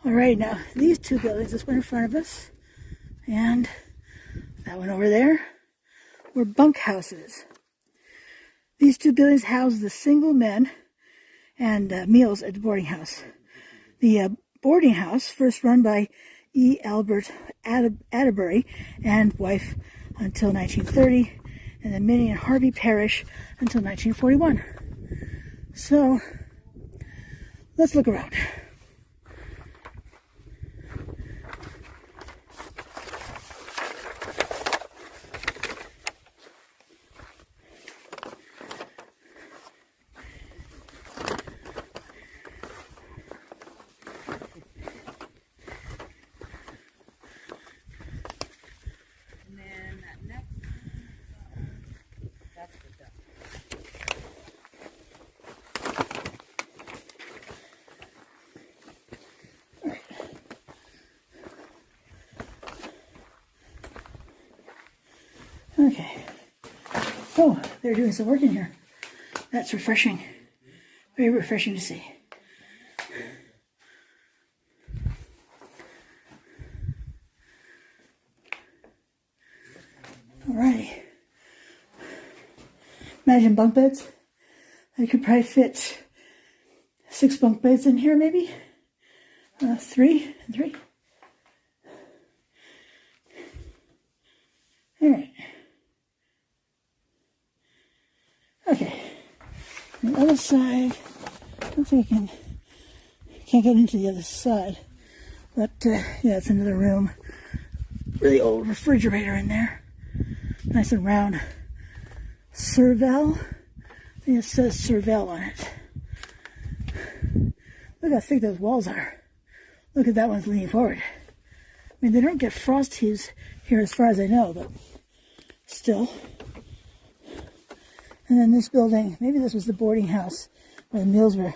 All right, now these two buildings, this one in front of us and that one over there, were bunkhouses. These two buildings housed the single men and meals at the boarding house. The boarding house, first run by E. Albert Atterbury and wife until 1930, and then Minnie and Harvey Parrish until 1941. So, let's look around. Okay. Oh, they're doing some work in here. That's refreshing. Very refreshing to see. Alrighty. Imagine bunk beds. I could probably fit 6 bunk beds in here, maybe. 3 and 3. All right. Okay. On the other side, I don't think I can't get into the other side. But, yeah, it's another room. Really old refrigerator in there. Nice and round. Serval. I think it says Serval on it. Look how thick those walls are. Look at that one's leaning forward. I mean, they don't get frost heaves here as far as I know, but still. And then this building, maybe this was the boarding house where the meals were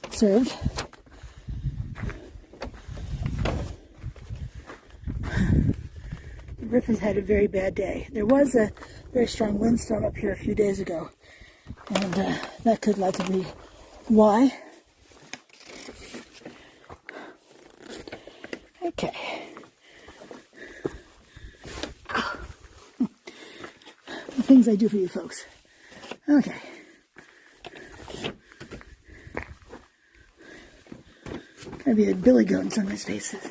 served. The roof has had a very bad day. There was a very strong windstorm up here a few days ago, and that could likely be why. Okay. The things I do for you folks. Okay. Gotta be the billy goat in some of these faces.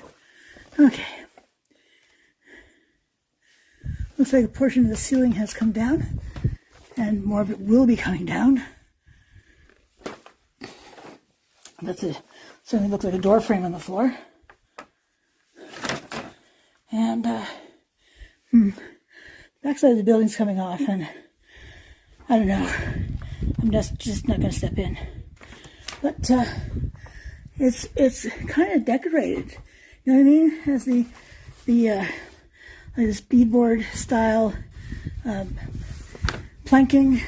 Okay. Looks like a portion of the ceiling has come down, and more of it will be coming down. Certainly looks like a door frame on the floor. And backside of the building's coming off, and I don't know. I'm just not going to step in. But it's kind of decorated. You know what I mean? It has the like this beadboard style planking,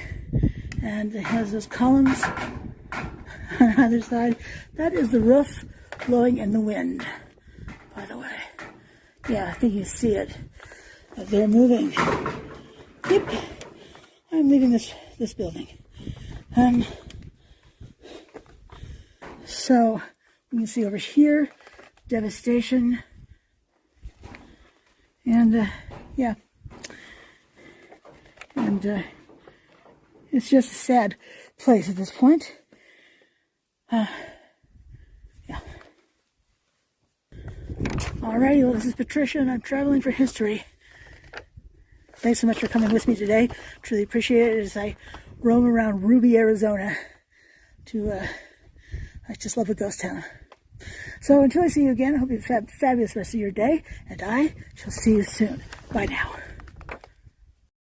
and it has those columns on either side. That is the roof blowing in the wind, by the way. Yeah, I think you see it. They're moving. Yep, I'm leaving this building. So you can see over here, devastation. And yeah, and it's just a sad place at this point. Yeah. Alrighty, well, this is Patricia, and I'm traveling for history. Thanks so much for coming with me today. Truly appreciate it as I roam around Ruby, Arizona. I just love a ghost town. So until I see you again, I hope you have a fabulous rest of your day, and I shall see you soon. Bye now.